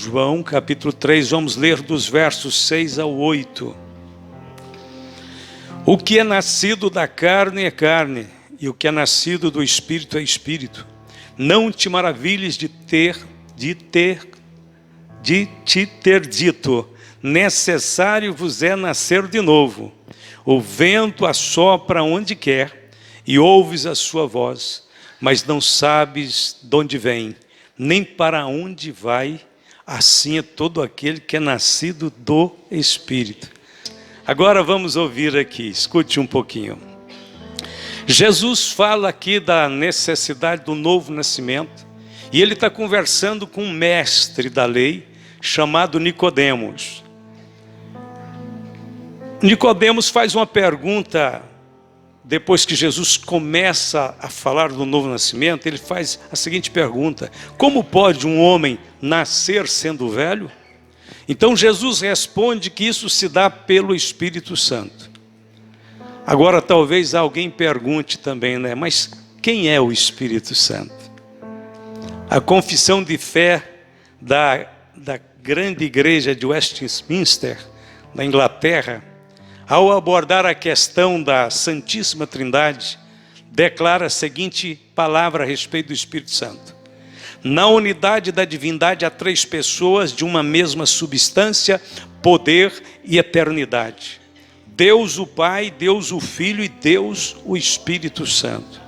João capítulo 3, vamos ler dos versos 6 ao 8. O que é nascido da carne é carne, e o que é nascido do Espírito é Espírito. Não te maravilhes de te ter dito, necessário vos é nascer de novo. O vento assopra onde quer, e ouves a sua voz, mas não sabes de onde vem, nem para onde vai. Assim é todo aquele que é nascido do Espírito. Agora vamos ouvir aqui, escute um pouquinho. Jesus fala aqui da necessidade do novo nascimento, e ele está conversando com um mestre da lei, chamado Nicodemos. Nicodemos faz uma pergunta, depois que Jesus começa a falar do novo nascimento, ele faz a seguinte pergunta: como pode um homem nascer sendo velho? Então Jesus responde que isso se dá pelo Espírito Santo. Agora talvez alguém pergunte também, né? Mas quem é o Espírito Santo? A confissão de fé da grande igreja de Westminster, na Inglaterra, ao abordar a questão da Santíssima Trindade, declara a seguinte palavra a respeito do Espírito Santo: na unidade da divindade há três pessoas de uma mesma substância, poder e eternidade: Deus o Pai, Deus o Filho e Deus o Espírito Santo.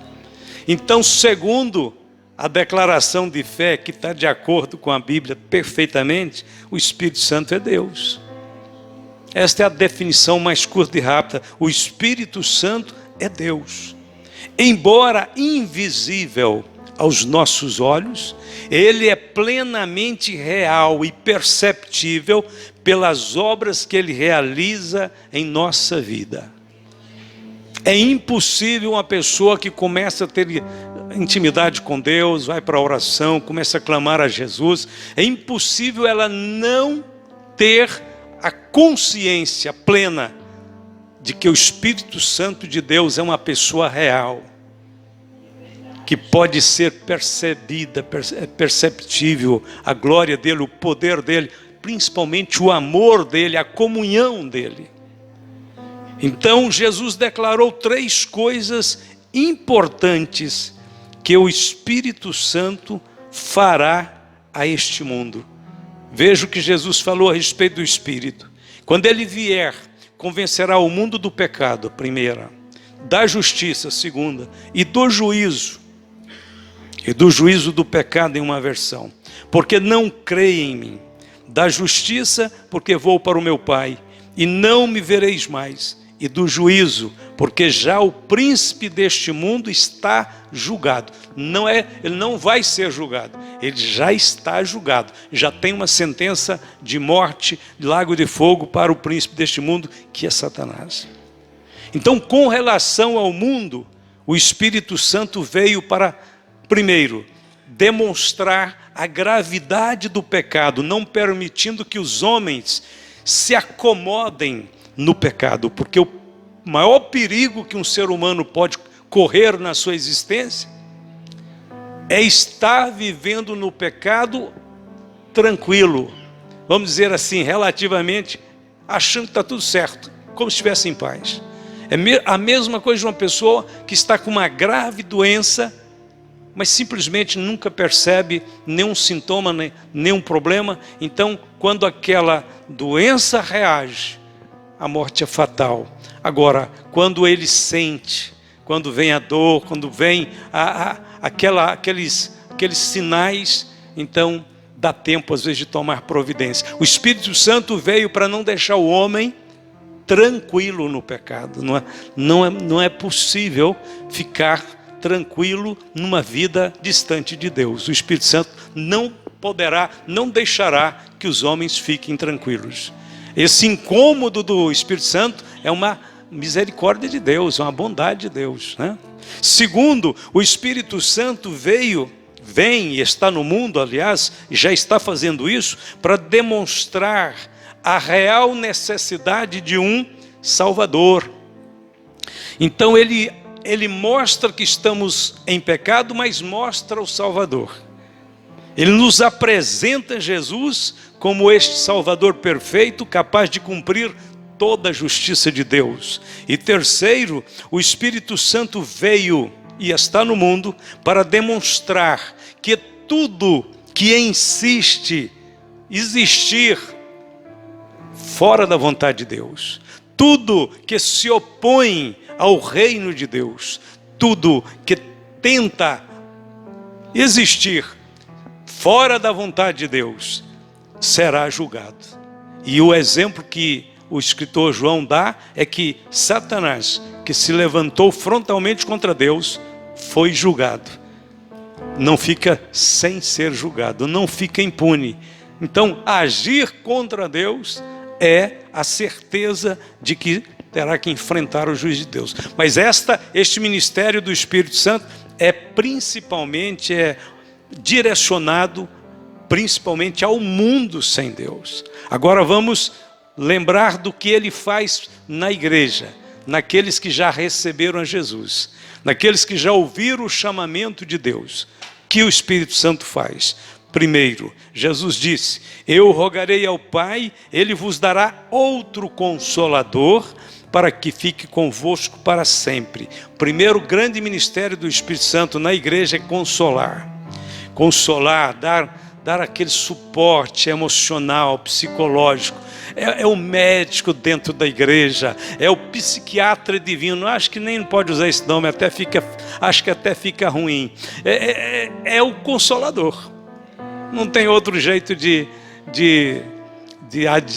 Então, segundo a declaração de fé, que está de acordo com a Bíblia perfeitamente, o Espírito Santo é Deus. Esta é a definição mais curta e rápida. O Espírito Santo é Deus. Embora invisível aos nossos olhos, ele é plenamente real e perceptível pelas obras que ele realiza em nossa vida. É impossível uma pessoa que começa a ter intimidade com Deus, vai para a oração, começa a clamar a Jesus, é impossível ela não ter a consciência plena de que o Espírito Santo de Deus é uma pessoa real, que pode ser percebida, perceptível a glória dele, o poder dele, principalmente o amor dele, a comunhão dele. Então Jesus declarou três coisas importantes que o Espírito Santo fará a este mundo. Veja o que Jesus falou a respeito do Espírito. Quando ele vier, convencerá o mundo do pecado, primeira, da justiça, segunda, e do juízo do pecado em uma versão, porque não creem em mim. Da justiça, porque vou para o meu Pai, e não me vereis mais. E do juízo, porque já o príncipe deste mundo está julgado. Ele não vai ser julgado, ele já está julgado. Já tem uma sentença de morte, de lago de fogo para o príncipe deste mundo, que é Satanás. Então, com relação ao mundo, o Espírito Santo veio para, primeiro, demonstrar a gravidade do pecado, não permitindo que os homens se acomodem no pecado, porque o maior perigo que um ser humano pode correr na sua existência é estar vivendo no pecado tranquilo, vamos dizer assim, relativamente, achando que está tudo certo, como se estivesse em paz. É a mesma coisa de uma pessoa que está com uma grave doença, mas simplesmente nunca percebe nenhum sintoma, nenhum problema. Então, quando aquela doença reage, a morte é fatal. Agora, quando ele sente, quando vem a dor, quando vem aqueles sinais, então dá tempo às vezes de tomar providência. O Espírito Santo veio para não deixar o homem tranquilo no pecado. Não é possível ficar tranquilo numa vida distante de Deus. O Espírito Santo não deixará que os homens fiquem tranquilos. Esse incômodo do Espírito Santo é uma misericórdia de Deus, uma bondade de Deus, né? Segundo, o Espírito Santo vem e está no mundo, aliás, e já está fazendo isso, para demonstrar a real necessidade de um Salvador. Então ele mostra que estamos em pecado, mas mostra o Salvador. Ele nos apresenta Jesus como este Salvador perfeito, capaz de cumprir toda a justiça de Deus. E terceiro, o Espírito Santo veio e está no mundo para demonstrar que tudo que insiste existir fora da vontade de Deus, tudo que se opõe ao reino de Deus, tudo que tenta existir fora da vontade de Deus, será julgado. E o exemplo que o escritor João dá é que Satanás, que se levantou frontalmente contra Deus, foi julgado. Não fica sem ser julgado, não fica impune. Então, agir contra Deus é a certeza de que terá que enfrentar o juiz de Deus. Mas este ministério do Espírito Santo é principalmente direcionado principalmente ao mundo sem Deus. Agora vamos lembrar do que ele faz na igreja, naqueles que já receberam a Jesus, naqueles que já ouviram o chamamento de Deus. Que o Espírito Santo faz? Primeiro, Jesus disse: eu rogarei ao Pai, Ele vos dará outro Consolador, para que fique convosco para sempre. O primeiro grande ministério do Espírito Santo na igreja é consolar. Consolar, dar aquele suporte emocional, psicológico. É o médico dentro da igreja, é o psiquiatra divino. Acho que nem pode usar esse nome, acho que até fica ruim. É o Consolador. Não tem outro jeito de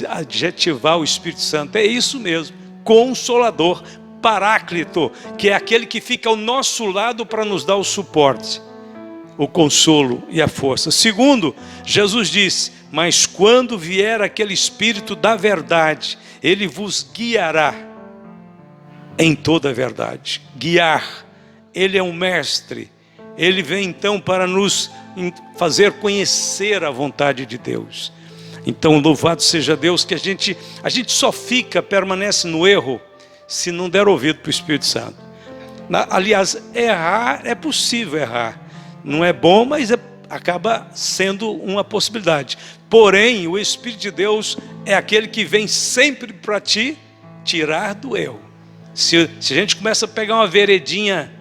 adjetivar o Espírito Santo. É isso mesmo, Consolador, Paráclito, que é aquele que fica ao nosso lado para nos dar o suporte, o consolo e a força. Segundo, Jesus disse: mas quando vier aquele Espírito da verdade, Ele vos guiará em toda a verdade. Guiar, Ele é um mestre. Ele vem então para nos fazer conhecer a vontade de Deus. Então, louvado seja Deus, que a gente só permanece no erro, se não der ouvido para o Espírito Santo. Aliás, errar, é possível errar. Não é bom, mas acaba sendo uma possibilidade. Porém, o Espírito de Deus é aquele que vem sempre para te tirar do erro. Se a gente começa a pegar uma veredinha,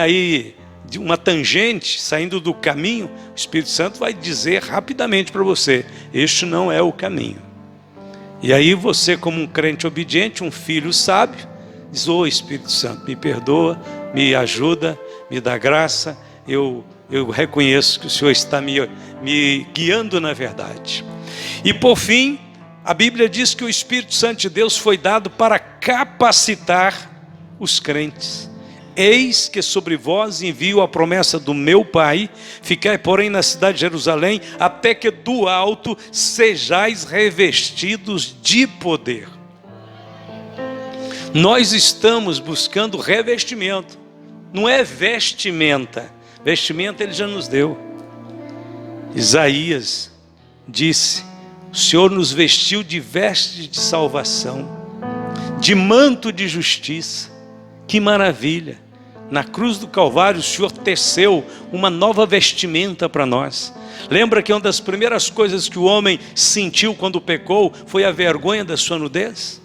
aí, de uma tangente, saindo do caminho, o Espírito Santo vai dizer rapidamente para você: este não é o caminho. E aí você, como um crente obediente, um filho sábio, diz: ô Espírito Santo, me perdoa, me ajuda, me dá graça, eu reconheço que o Senhor está me guiando na verdade. E por fim, a Bíblia diz que o Espírito Santo de Deus foi dado para capacitar os crentes. Eis que sobre vós envio a promessa do meu Pai, ficai porém na cidade de Jerusalém, até que do alto sejais revestidos de poder. Nós estamos buscando revestimento, não é vestimenta. Vestimenta Ele já nos deu. Isaías disse: o Senhor nos vestiu de vestes de salvação, de manto de justiça. Que maravilha! Na cruz do Calvário o Senhor teceu uma nova vestimenta para nós. Lembra que uma das primeiras coisas que o homem sentiu quando pecou foi a vergonha da sua nudez?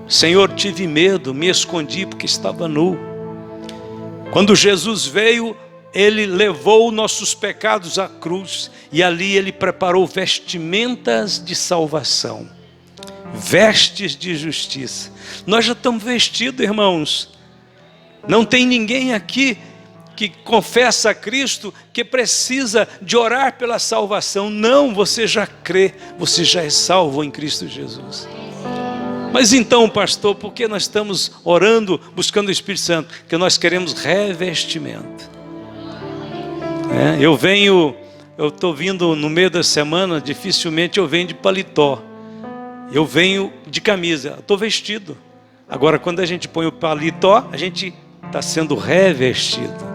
Senhor, tive medo, me escondi porque estava nu. Quando Jesus veio, Ele levou nossos pecados à cruz e ali Ele preparou vestimentas de salvação, vestes de justiça. Nós já estamos vestidos, irmãos. Não tem ninguém aqui que confessa a Cristo que precisa de orar pela salvação. Não, você já crê, você já é salvo em Cristo Jesus. Mas então, pastor, por que nós estamos orando, buscando o Espírito Santo? Porque nós queremos revestimento. Eu estou vindo no meio da semana, dificilmente eu venho de paletó. Eu venho de camisa, estou vestido. Agora, quando a gente põe o paletó, a gente está sendo revestido.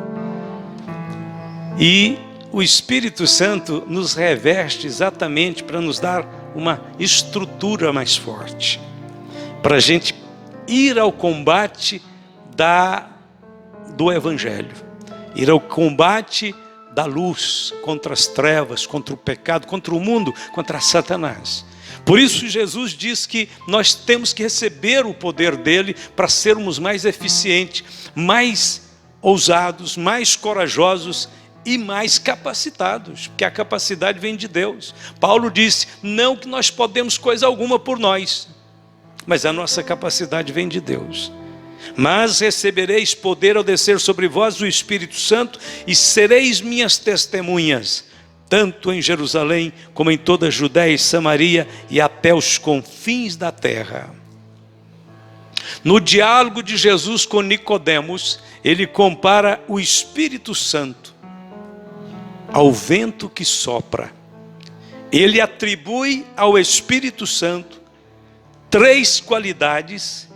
E o Espírito Santo nos reveste exatamente para nos dar uma estrutura mais forte, para a gente ir ao combate do Evangelho, ir ao combate da luz contra as trevas, contra o pecado, contra o mundo, contra Satanás. Por isso Jesus diz que nós temos que receber o poder dele para sermos mais eficientes, mais ousados, mais corajosos e mais capacitados, porque a capacidade vem de Deus. Paulo disse, não que nós podemos coisa alguma por nós, mas a nossa capacidade vem de Deus. Mas recebereis poder ao descer sobre vós o Espírito Santo e sereis minhas testemunhas, tanto em Jerusalém como em toda a Judéia e Samaria e até os confins da terra. No diálogo de Jesus com Nicodemos, ele compara o Espírito Santo ao vento que sopra. Ele atribui ao Espírito Santo 3 qualidades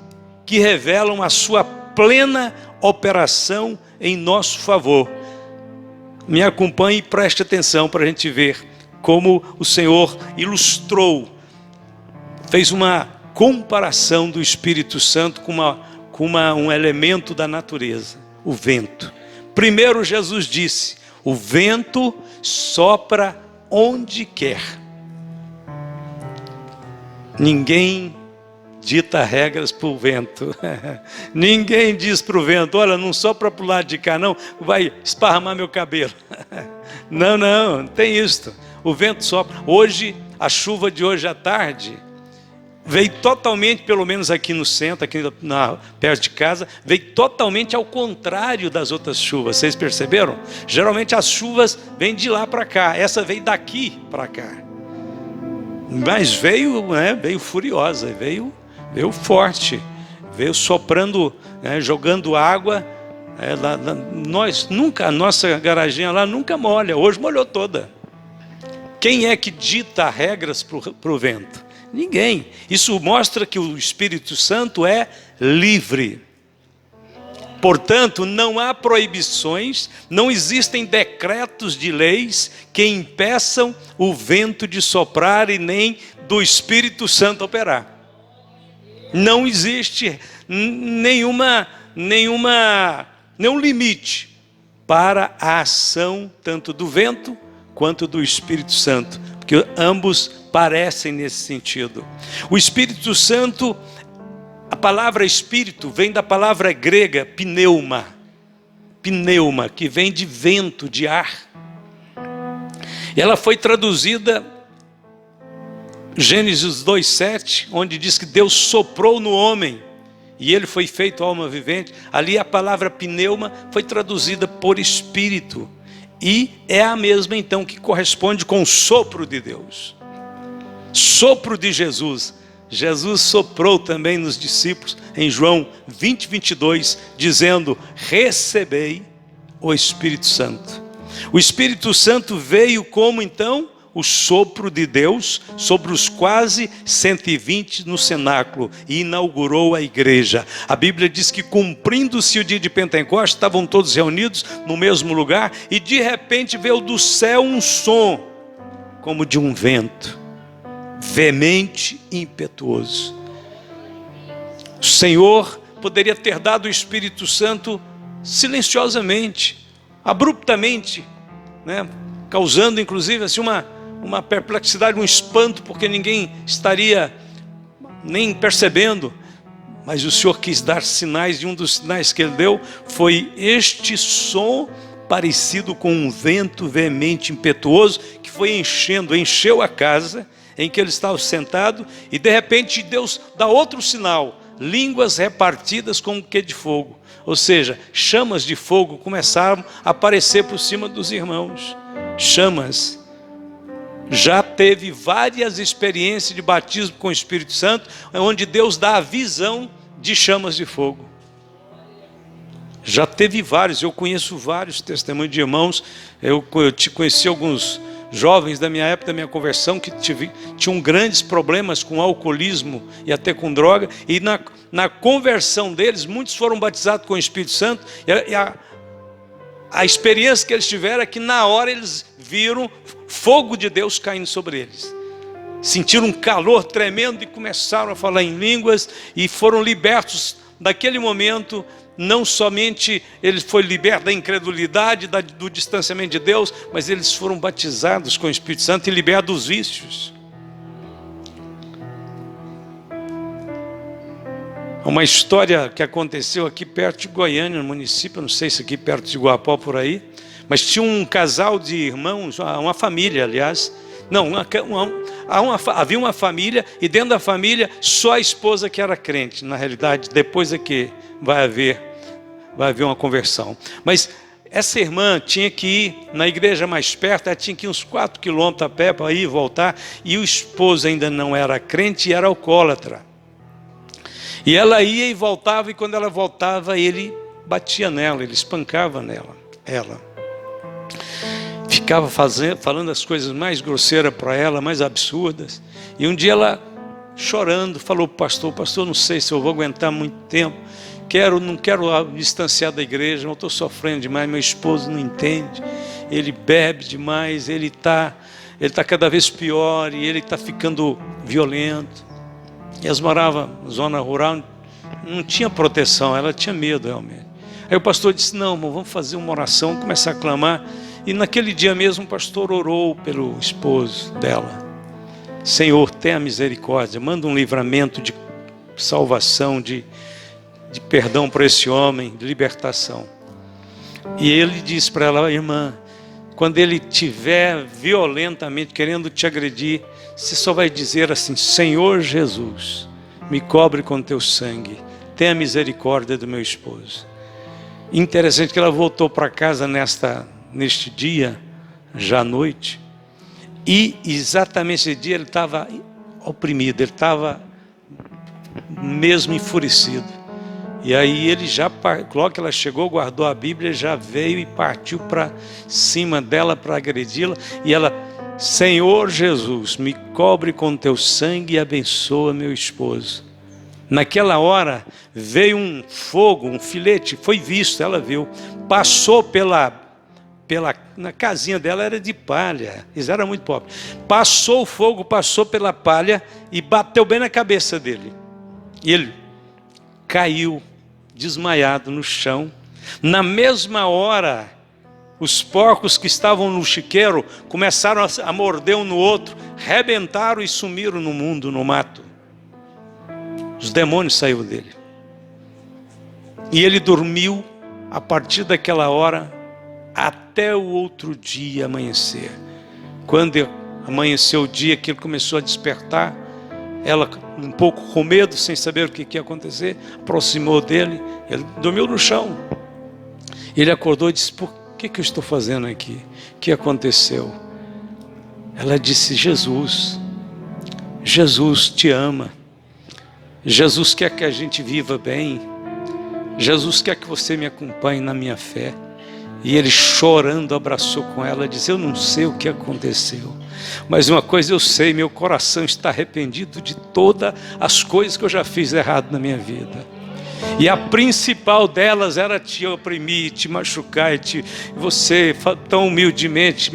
que revelam a sua plena operação em nosso favor. Me acompanhe e preste atenção para a gente ver como o Senhor ilustrou, fez uma comparação do Espírito Santo com um elemento da natureza, o vento. Primeiro Jesus disse, o vento sopra onde quer. Ninguém dita regras para o vento. Ninguém diz para o vento, olha, não sopra para o lado de cá não, vai esparramar meu cabelo. Não tem isso. O vento sopra. Hoje, a chuva de hoje à tarde veio totalmente, pelo menos aqui no centro, aqui perto de casa, veio totalmente ao contrário das outras chuvas. Vocês perceberam? Geralmente as chuvas vêm de lá para cá, essa veio daqui para cá. Mas veio furiosa, veio forte, veio soprando, jogando água. A nossa garaginha lá nunca molha, hoje molhou toda. Quem é que dita regras para o vento? Ninguém. Isso mostra que o Espírito Santo é livre. Portanto, não há proibições, não existem decretos de leis que impeçam o vento de soprar e nem do Espírito Santo operar. Não existe nenhum limite para a ação tanto do vento quanto do Espírito Santo, porque ambos parecem nesse sentido. O Espírito Santo, a palavra Espírito vem da palavra grega pneuma, que vem de vento, de ar. Ela foi traduzida Gênesis 2:7, onde diz que Deus soprou no homem e ele foi feito alma vivente. Ali a palavra pneuma foi traduzida por Espírito e é a mesma então que corresponde com o sopro de Deus. Sopro de Jesus. Jesus soprou também nos discípulos em João 20:22, dizendo, recebei o Espírito Santo. O Espírito Santo veio como então o sopro de Deus sobre os quase 120 no cenáculo e inaugurou a igreja. A Bíblia diz que cumprindo-se o dia de Pentecostes, estavam todos reunidos no mesmo lugar e de repente veio do céu um som como de um vento, veemente e impetuoso. O Senhor poderia ter dado o Espírito Santo silenciosamente, abruptamente, causando inclusive assim uma perplexidade, um espanto, porque ninguém estaria nem percebendo. Mas o Senhor quis dar sinais, e um dos sinais que ele deu foi este som parecido com um vento veemente impetuoso, que foi encheu a casa em que ele estava sentado, e de repente Deus dá outro sinal, línguas repartidas como que de fogo, ou seja, chamas de fogo começaram a aparecer por cima dos irmãos, chamas. Já teve várias experiências de batismo com o Espírito Santo, onde Deus dá a visão de chamas de fogo. Já teve vários, eu conheço vários testemunhos de irmãos, eu conheci alguns jovens da minha época, da minha conversão, que tinham grandes problemas com alcoolismo e até com droga, e na conversão deles, muitos foram batizados com o Espírito Santo, e a experiência que eles tiveram é que na hora eles viram fogo de Deus caindo sobre eles. Sentiram um calor tremendo e começaram a falar em línguas e foram libertos daquele momento, não somente ele foi liberto da incredulidade, do distanciamento de Deus, mas eles foram batizados com o Espírito Santo e libertos dos vícios. Uma história que aconteceu aqui perto de Goiânia, no município, não sei se aqui perto de Iguapó, por aí, mas tinha um casal de irmãos, uma família, aliás. Não, havia uma família, e dentro da família, só a esposa que era crente. Na realidade, depois é que vai haver uma conversão. Mas essa irmã tinha que ir na igreja mais perto, ela tinha que ir uns 4 quilômetros a pé para ir e voltar, e o esposo ainda não era crente e era alcoólatra. E ela ia e voltava, e quando ela voltava, ele batia nela, ele espancava ela. Ficava falando as coisas mais grosseiras para ela, mais absurdas. E um dia ela, chorando, falou para o pastor, não sei se eu vou aguentar muito tempo, não quero me distanciar da igreja, eu estou sofrendo demais, meu esposo não entende, ele bebe demais, ele está cada vez pior, e ele está ficando violento. E elas moravam na zona rural, não tinha proteção, ela tinha medo realmente. Aí o pastor disse, não, irmão, vamos fazer uma oração, começar a clamar. E naquele dia mesmo o pastor orou pelo esposo dela. Senhor, tenha misericórdia, manda um livramento de salvação, de perdão para esse homem, de libertação. E ele disse para ela, irmã, quando ele estiver violentamente querendo te agredir, você só vai dizer assim, Senhor Jesus, me cobre com teu sangue, tenha misericórdia do meu esposo. Interessante que ela voltou para casa neste dia, já à noite, e exatamente esse dia ele estava oprimido, ele estava mesmo enfurecido. E aí ele logo que ela chegou, guardou a Bíblia, já veio e partiu para cima dela para agredi-la, e ela, Senhor Jesus, me cobre com teu sangue e abençoa meu esposo. Naquela hora veio um fogo, um filete, foi visto, ela viu, passou na casinha dela, era de palha, eles eram muito pobres, passou o fogo, passou pela palha e bateu bem na cabeça dele, e ele caiu desmaiado no chão. Na mesma hora, os porcos que estavam no chiqueiro começaram a morder um no outro, rebentaram e sumiram no mundo, no mato. Os demônios saíram dele. E ele dormiu a partir daquela hora até o outro dia amanhecer. Quando amanheceu o dia que ele começou a despertar, ela um pouco com medo, sem saber o que ia acontecer, aproximou dele, ele dormiu no chão. Ele acordou e disse, por que eu estou fazendo aqui? O que aconteceu? Ela disse, Jesus te ama, Jesus quer que a gente viva bem, Jesus quer que você me acompanhe na minha fé. E ele chorando abraçou com ela, disse, eu não sei o que aconteceu, mas uma coisa eu sei, meu coração está arrependido de todas as coisas que eu já fiz errado na minha vida. E a principal delas era te oprimir, te machucar, você tão humildemente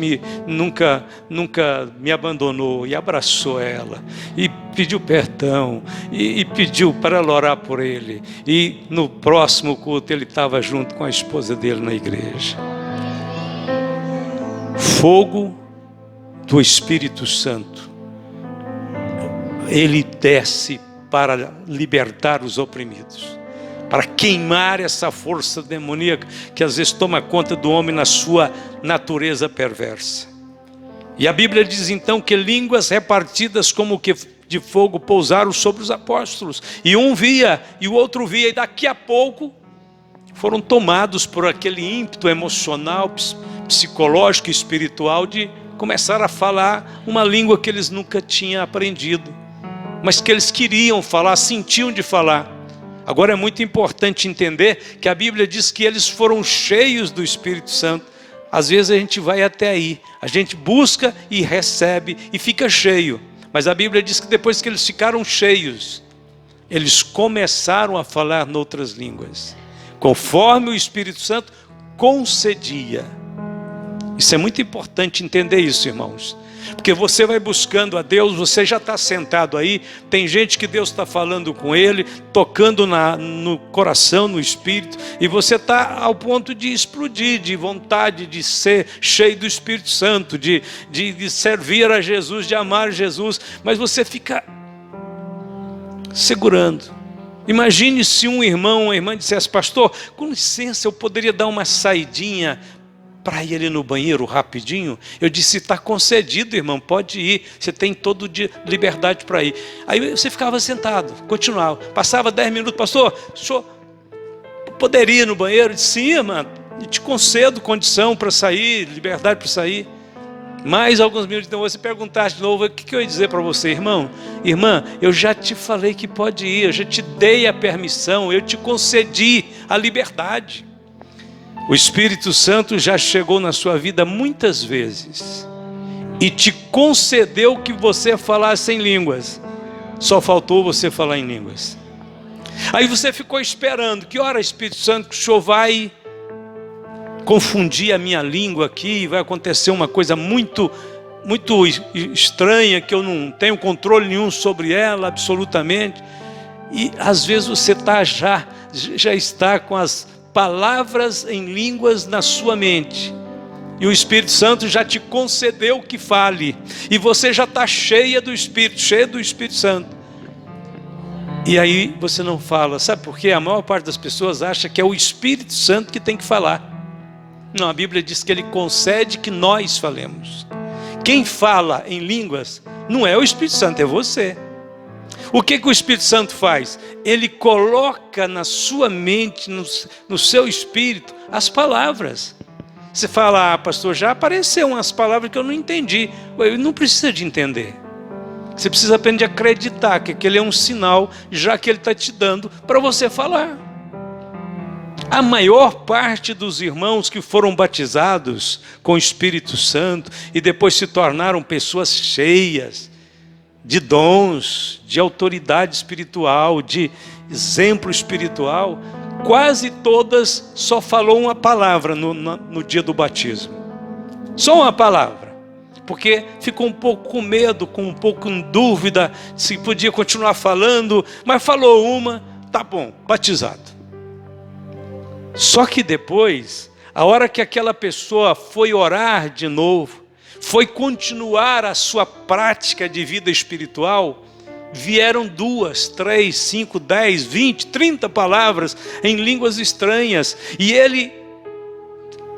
nunca me abandonou, e abraçou ela, e pediu perdão, e pediu para ela orar por ele, e no próximo culto ele estava junto com a esposa dele na igreja. Fogo do Espírito Santo, ele desce para libertar os oprimidos, para queimar essa força demoníaca que às vezes toma conta do homem na sua natureza perversa. E a Bíblia diz então que línguas repartidas como que de fogo pousaram sobre os apóstolos, e um via e o outro via, e daqui a pouco foram tomados por aquele ímpeto emocional, psicológico e espiritual de começar a falar uma língua que eles nunca tinham aprendido, mas que eles queriam falar, sentiam de falar. Agora é muito importante entender que a Bíblia diz que eles foram cheios do Espírito Santo. Às vezes a gente vai até aí, a gente busca e recebe e fica cheio. Mas a Bíblia diz que depois que eles ficaram cheios, eles começaram a falar noutras línguas, conforme o Espírito Santo concedia. Isso é muito importante entender isso, irmãos. Porque você vai buscando a Deus, você já está sentado aí, tem gente que Deus está falando com ele, tocando no coração, no espírito, e você está ao ponto de explodir, de vontade de ser cheio do Espírito Santo, de servir a Jesus, de amar Jesus, mas você fica segurando. Imagine se um irmão ou uma irmã dissesse: pastor, com licença, eu poderia dar uma saidinha para ir ali no banheiro rapidinho? Eu disse: está concedido, irmão, pode ir, você tem todo dia liberdade para ir. Aí você ficava sentado, continuava, passava 10 minutos: pastor, o senhor poderia ir no banheiro? Eu disse: sim, irmã, eu te concedo condição para sair, liberdade para sair. Mais alguns minutos, então você perguntasse de novo: o que eu ia dizer para você, irmão? Irmã, eu já te falei que pode ir, eu já te dei a permissão, eu te concedi a liberdade. O Espírito Santo já chegou na sua vida muitas vezes e te concedeu que você falasse em línguas. Só faltou você falar em línguas. Aí você ficou esperando: que hora, Espírito Santo, que o Senhor vai confundir a minha língua aqui, vai acontecer uma coisa muito estranha, que eu não tenho controle nenhum sobre ela, absolutamente. E às vezes você já está com as palavras em línguas na sua mente, e o Espírito Santo já te concedeu que fale, e você já está cheio do Espírito Santo, e aí você não fala. Sabe por quê? A maior parte das pessoas acha que é o Espírito Santo que tem que falar. Não, a Bíblia diz que ele concede que nós falemos. Quem fala em línguas não é o Espírito Santo, é você. O que o Espírito Santo faz? Ele coloca na sua mente, no seu espírito, as palavras. Você fala: ah, pastor, já apareceram umas palavras que eu não entendi. Ele não precisa de entender. Você precisa apenas de acreditar que aquele é um sinal, já que ele está te dando para você falar. A maior parte dos irmãos que foram batizados com o Espírito Santo e depois se tornaram pessoas cheias de dons, de autoridade espiritual, de exemplo espiritual, quase todas só falou uma palavra no dia do batismo. Só uma palavra. Porque ficou um pouco com medo, com um pouco em dúvida se podia continuar falando, mas falou uma, tá bom, batizado. Só que depois, a hora que aquela pessoa foi orar de novo, foi continuar a sua prática de vida espiritual, vieram 2, 3, 5, 10, 20, 30 palavras em línguas estranhas, e ele,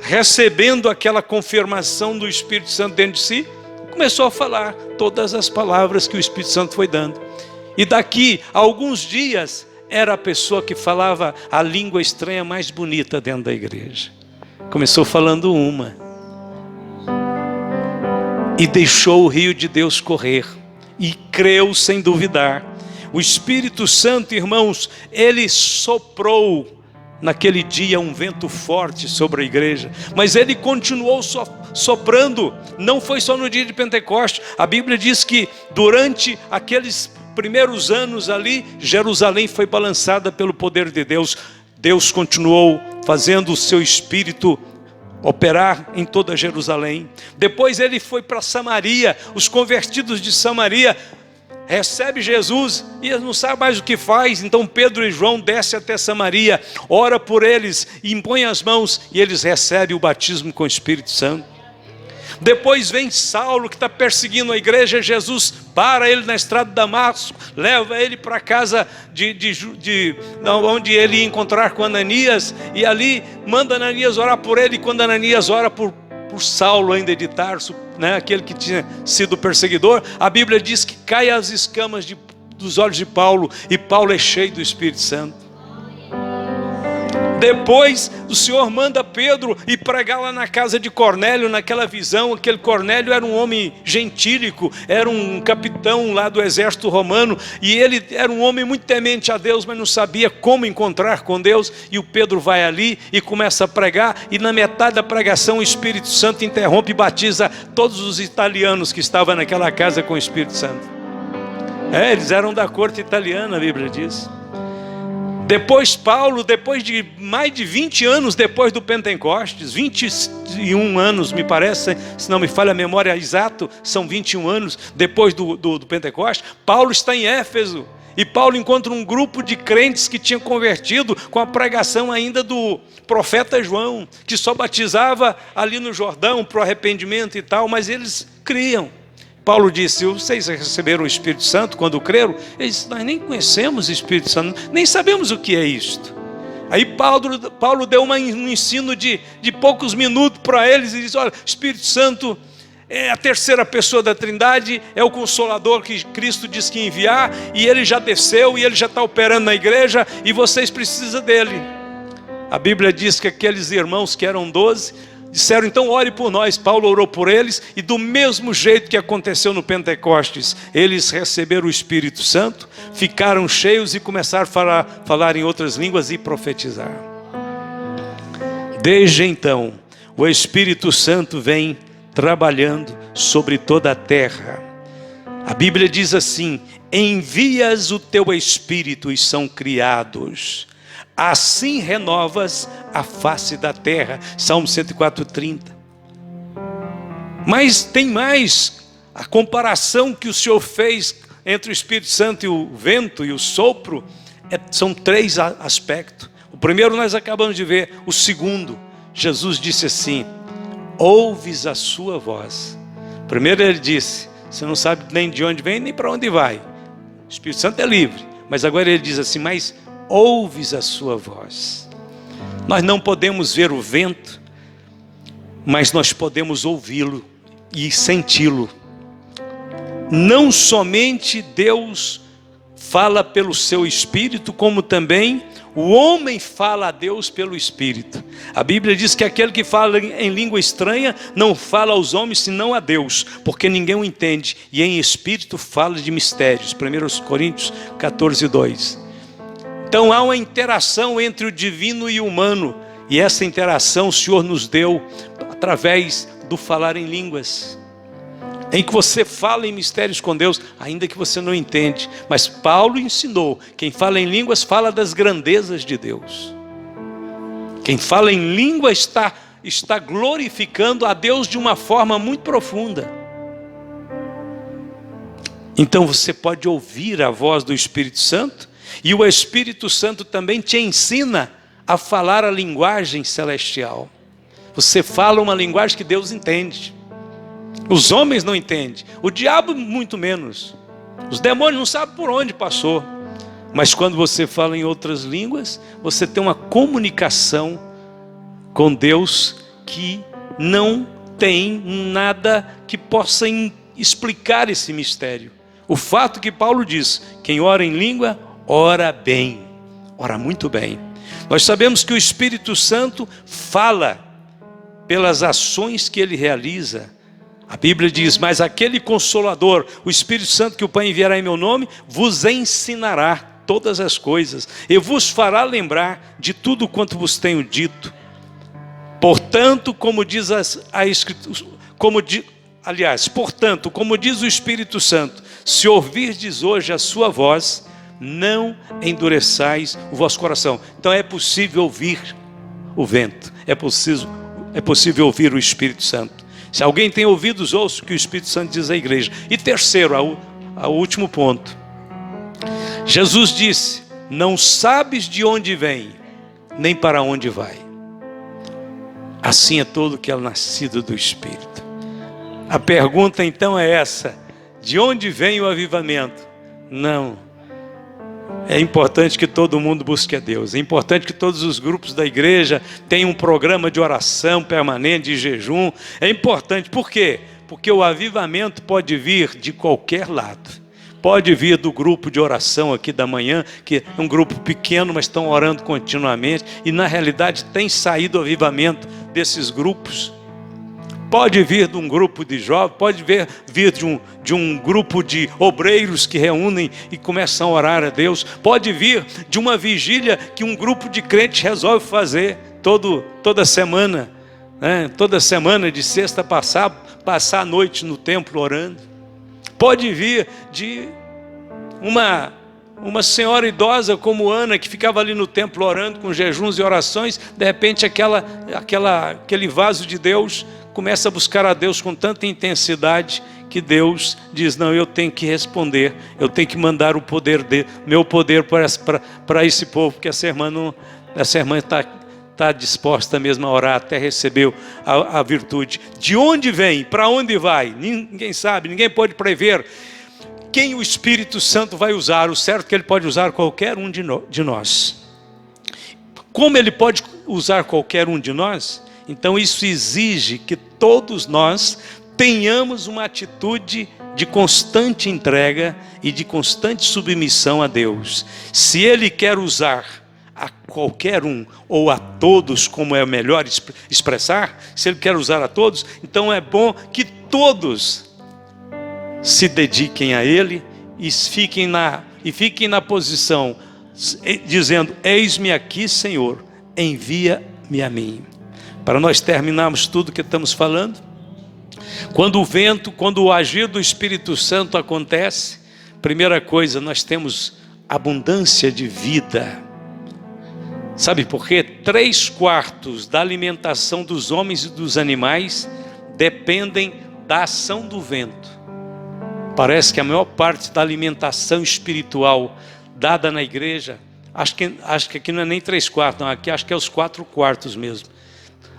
recebendo aquela confirmação do Espírito Santo dentro de si, começou a falar todas as palavras que o Espírito Santo foi dando. E daqui a alguns dias, era a pessoa que falava a língua estranha mais bonita dentro da igreja. Começou falando uma, e deixou o rio de Deus correr, e creu sem duvidar. O Espírito Santo, irmãos, ele soprou naquele dia um vento forte sobre a igreja, mas ele continuou soprando. Não foi só no dia de Pentecostes. A Bíblia diz que durante aqueles primeiros anos ali, Jerusalém foi balançada pelo poder de Deus. Deus continuou fazendo o seu Espírito operar em toda Jerusalém. Depois ele foi para Samaria. Os convertidos de Samaria recebem Jesus e não sabem mais o que faz. Então Pedro e João descem até Samaria, ora por eles, impõe as mãos, e eles recebem o batismo com o Espírito Santo. Depois vem Saulo, que está perseguindo a igreja. Jesus para ele na estrada de Damasco, leva ele para a casa onde ele ia encontrar com Ananias, e ali manda Ananias orar por ele. E quando Ananias ora por Saulo, ainda de Tarso, né, aquele que tinha sido perseguidor, a Bíblia diz que cai as escamas dos olhos de Paulo, e Paulo é cheio do Espírito Santo. Depois o Senhor manda Pedro ir pregar lá na casa de Cornélio, naquela visão. Aquele Cornélio era um homem gentílico, era um capitão lá do exército romano, e ele era um homem muito temente a Deus, mas não sabia como encontrar com Deus. E o Pedro vai ali e começa a pregar, e na metade da pregação o Espírito Santo interrompe e batiza todos os italianos que estavam naquela casa com o Espírito Santo. Eles eram da corte italiana, a Bíblia diz. Depois Paulo, depois de mais de 20 anos depois do Pentecostes, 21 anos me parece, se não me falha a memória exato, são 21 anos depois do Pentecostes, Paulo está em Éfeso. E Paulo encontra um grupo de crentes que tinham convertido com a pregação ainda do profeta João, que só batizava ali no Jordão para o arrependimento e tal, mas eles criam. Paulo disse: vocês receberam o Espírito Santo quando creram? Eles disseram: nós nem conhecemos o Espírito Santo, nem sabemos o que é isto. Aí Paulo deu um ensino de poucos minutos para eles e disse: olha, Espírito Santo é a terceira pessoa da Trindade, é o Consolador que Cristo disse que ia enviar, e ele já desceu, e ele já está operando na igreja, e vocês precisam dele. A Bíblia diz que aqueles irmãos que eram 12, disseram: então ore por nós. Paulo orou por eles, e do mesmo jeito que aconteceu no Pentecostes, eles receberam o Espírito Santo, ficaram cheios e começaram a falar em outras línguas e profetizar. Desde então, o Espírito Santo vem trabalhando sobre toda a terra. A Bíblia diz assim: envias o teu Espírito e são criados, assim renovas a face da terra. Salmo 104:30. Mas tem mais. A comparação que o Senhor fez entre o Espírito Santo e o vento e o sopro, são 3 aspectos. O primeiro nós acabamos de ver. O segundo, Jesus disse assim: ouves a sua voz. Primeiro ele disse: você não sabe nem de onde vem nem para onde vai. O Espírito Santo é livre. Mas agora ele diz assim: mas ouves a sua voz. Nós não podemos ver o vento, mas nós podemos ouvi-lo e senti-lo. Não somente Deus fala pelo seu Espírito, como também o homem fala a Deus pelo Espírito. A Bíblia diz que aquele que fala em língua estranha não fala aos homens senão a Deus, porque ninguém o entende, e em Espírito fala de mistérios. 1 Coríntios 14:2. Então há uma interação entre o divino e o humano, e essa interação o Senhor nos deu através do falar em línguas, em que você fala em mistérios com Deus, ainda que você não entende. Mas Paulo ensinou: quem fala em línguas fala das grandezas de Deus. Quem fala em língua está glorificando a Deus de uma forma muito profunda. Então você pode ouvir a voz do Espírito Santo, e o Espírito Santo também te ensina a falar a linguagem celestial. Você fala uma linguagem que Deus entende. Os homens não entendem, o diabo muito menos. Os demônios não sabem por onde passou. Mas quando você fala em outras línguas, você tem uma comunicação com Deus que não tem nada que possa explicar esse mistério. O fato que Paulo diz: quem ora em língua, ora bem, ora muito bem. Nós sabemos que o Espírito Santo fala pelas ações que ele realiza. A Bíblia diz: mas aquele Consolador, o Espírito Santo que o Pai enviará em meu nome, vos ensinará todas as coisas, e vos fará lembrar de tudo quanto vos tenho dito. Portanto, como diz a Escritura, portanto, como diz o Espírito Santo, se ouvirdes hoje a sua voz, não endureçais o vosso coração. Então é possível ouvir o vento, é possível ouvir o Espírito Santo. Se alguém tem ouvidos, ouça o que o Espírito Santo diz à igreja. E terceiro, ao último ponto, Jesus disse: não sabes de onde vem, nem para onde vai. Assim é todo que é nascido do Espírito. A pergunta então é essa: de onde vem o avivamento? Não. É importante que todo mundo busque a Deus. É importante que todos os grupos da igreja tenham um programa de oração permanente, de jejum. É importante. Por quê? Porque o avivamento pode vir de qualquer lado. Pode vir do grupo de oração aqui da manhã, que é um grupo pequeno, mas estão orando continuamente. E na realidade tem saído o avivamento desses grupos. Pode vir de um grupo de jovens, pode vir de um grupo de obreiros que reúnem e começam a orar a Deus. Pode vir de uma vigília que um grupo de crentes resolve fazer toda semana, né? Toda semana, de sexta, passar a noite no templo orando. Pode vir de uma uma senhora idosa como Ana, que ficava ali no templo orando com jejuns e orações, de repente aquele vaso de Deus começa a buscar a Deus com tanta intensidade que Deus diz: não, eu tenho que responder, eu tenho que mandar o poder meu poder para esse povo, porque essa irmã está disposta mesmo a orar até receber a virtude. De onde vem? Para onde vai? Ninguém sabe, ninguém pode prever quem o Espírito Santo vai usar. O certo é que ele pode usar qualquer um de nós. Como ele pode usar qualquer um de nós? Então isso exige que todos nós tenhamos uma atitude de constante entrega e de constante submissão a Deus. Se Ele quer usar a qualquer um ou a todos, como é melhor expressar, se Ele quer usar a todos, então é bom que todos se dediquem a Ele e fiquem na posição dizendo: eis-me aqui, Senhor, envia-me a mim. Para nós terminarmos tudo que estamos falando, quando o agir do Espírito Santo acontece, primeira coisa, nós temos abundância de vida. Sabe por quê? 3/4 da alimentação dos homens e dos animais dependem da ação do vento. Parece que a maior parte da alimentação espiritual dada na igreja, acho que aqui não é nem 3/4, não, aqui acho que é os 4/4 mesmo.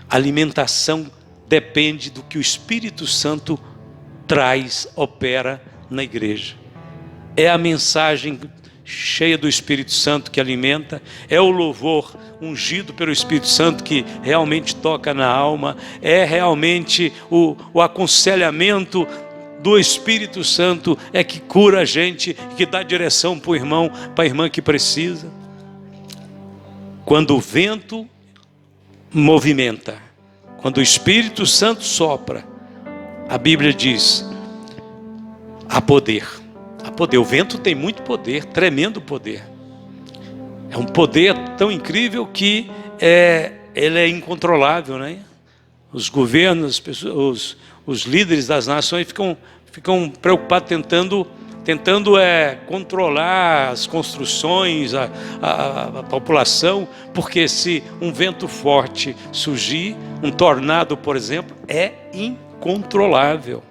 A alimentação depende do que o Espírito Santo traz, opera na igreja. É a mensagem cheia do Espírito Santo que alimenta, é o louvor ungido pelo Espírito Santo que realmente toca na alma, é realmente o aconselhamento do Espírito Santo é que cura a gente, que dá direção para o irmão, para a irmã que precisa. Quando o vento movimenta, quando o Espírito Santo sopra, a Bíblia diz: há poder. Há poder. O vento tem muito poder, tremendo poder. É um poder tão incrível que ele é incontrolável, né? Os governos, os líderes das nações ficam preocupados tentando controlar as construções, a população, porque se um vento forte surgir, um tornado, por exemplo, é incontrolável.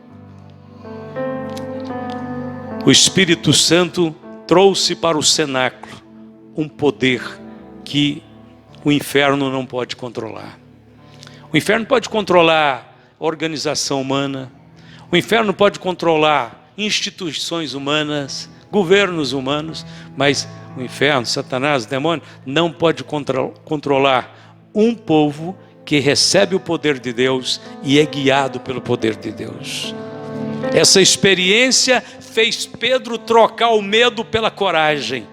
O Espírito Santo trouxe para o cenáculo um poder que o inferno não pode controlar. O inferno pode controlar a organização humana, o inferno pode controlar instituições humanas, governos humanos, mas o inferno, Satanás, o demônio, não pode controlar um povo que recebe o poder de Deus e é guiado pelo poder de Deus. Essa experiência fez Pedro trocar o medo pela coragem,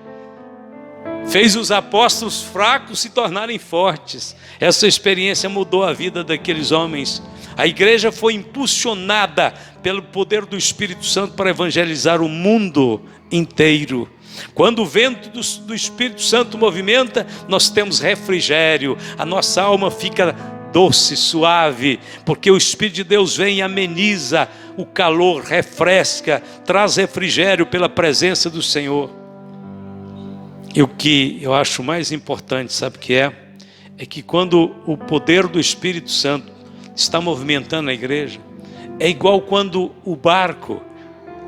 fez os apóstolos fracos se tornarem fortes. Essa experiência mudou a vida daqueles homens. A igreja foi impulsionada pelo poder do Espírito Santo para evangelizar o mundo inteiro. Quando o vento do Espírito Santo movimenta, nós temos refrigério, a nossa alma fica doce, suave, porque o Espírito de Deus vem e ameniza o calor, refresca, traz refrigério pela presença do Senhor. E o que eu acho mais importante, sabe o que é? É que quando o poder do Espírito Santo está movimentando a igreja, é igual quando o barco,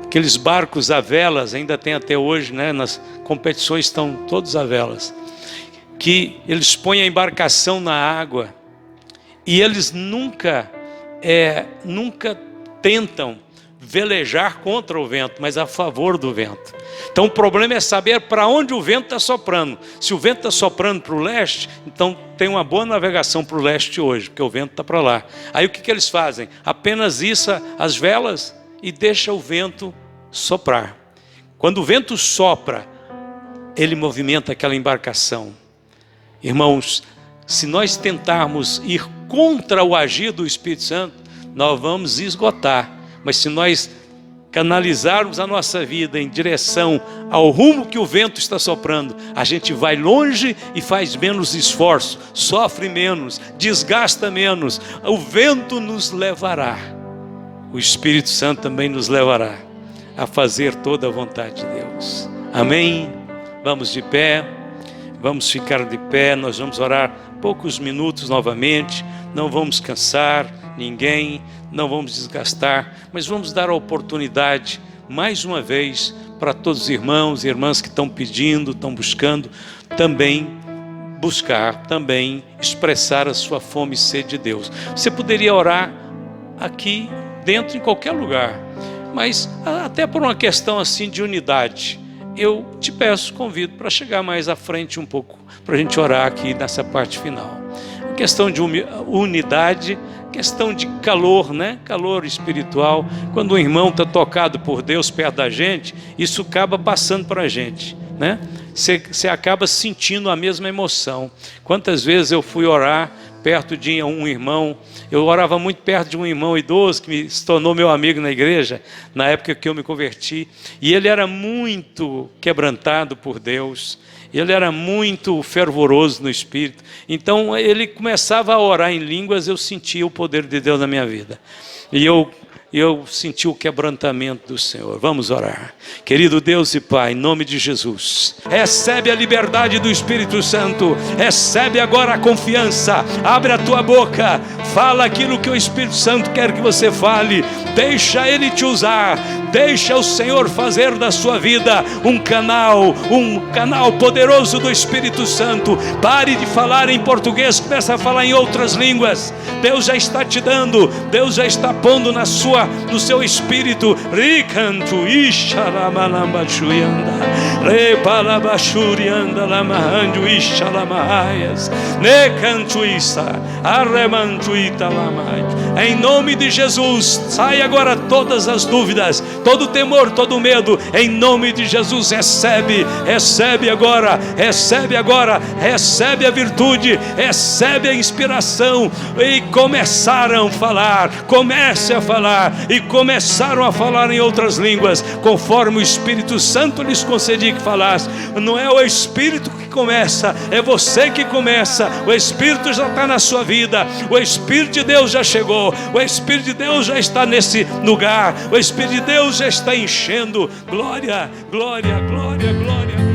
aqueles barcos a velas, ainda tem até hoje, né? Nas competições estão todos a velas, que eles põem a embarcação na água e eles nunca tentam velejar contra o vento, mas a favor do vento. Então o problema é saber para onde o vento está soprando. Se o vento está soprando para o leste, então tem uma boa navegação para o leste hoje, porque o vento está para lá. Aí o que eles fazem? Apenas issa as velas e deixa o vento soprar. Quando o vento sopra, ele movimenta aquela embarcação. Irmãos, se nós tentarmos ir contra o agir do Espírito Santo, nós vamos esgotar. Mas se nós canalizarmos a nossa vida em direção ao rumo que o vento está soprando, a gente vai longe e faz menos esforço, sofre menos, desgasta menos. O vento nos levará, o Espírito Santo também nos levará a fazer toda a vontade de Deus. Amém? Vamos de pé, vamos ficar de pé, nós vamos orar poucos minutos novamente, não vamos cansar ninguém, não vamos desgastar, mas vamos dar a oportunidade, mais uma vez, para todos os irmãos e irmãs que estão pedindo, estão buscando, também buscar, também expressar a sua fome e sede de Deus. Você poderia orar aqui dentro, em qualquer lugar, mas até por uma questão assim de unidade, eu te peço, convido para chegar mais à frente um pouco, para a gente orar aqui nessa parte final. A questão de unidade, questão de calor, né? Calor espiritual. Quando um irmão está tocado por Deus perto da gente, isso acaba passando para a gente, né? Você acaba sentindo a mesma emoção. Quantas vezes eu fui orar perto de um irmão, eu orava muito perto de um irmão idoso que se tornou meu amigo na igreja, na época que eu me converti, e ele era muito quebrantado por Deus, ele era muito fervoroso no Espírito, então ele começava a orar em línguas, eu sentia o poder de Deus na minha vida, e eu senti o quebrantamento do Senhor. Vamos orar. Querido Deus e Pai, em nome de Jesus, recebe a liberdade do Espírito Santo, recebe agora a confiança, abre a tua boca, fala aquilo que o Espírito Santo quer que você fale, deixa Ele te usar, deixa o Senhor fazer da sua vida um canal poderoso do Espírito Santo. Pare de falar em português, começa a falar em outras línguas. Deus já está te dando, Deus já está pondo no seu espírito. Ricanto ishalamalabachuianda repalabachurianda lamahandu ishalamahaias necanto isa arremantuita lamai. Em nome de Jesus, sai agora todas as dúvidas, todo temor, todo medo. Em nome de Jesus, recebe agora, recebe a virtude, recebe a inspiração. E começaram a falar, comece a falar, e começaram a falar em outras línguas, conforme o Espírito Santo lhes concedia que falasse. Não é o Espírito que começa, é você que começa. O Espírito já está na sua vida, o Espírito de Deus já chegou, o Espírito de Deus já está nesse lugar, o Espírito de Deus já está enchendo. Glória, glória, glória, glória.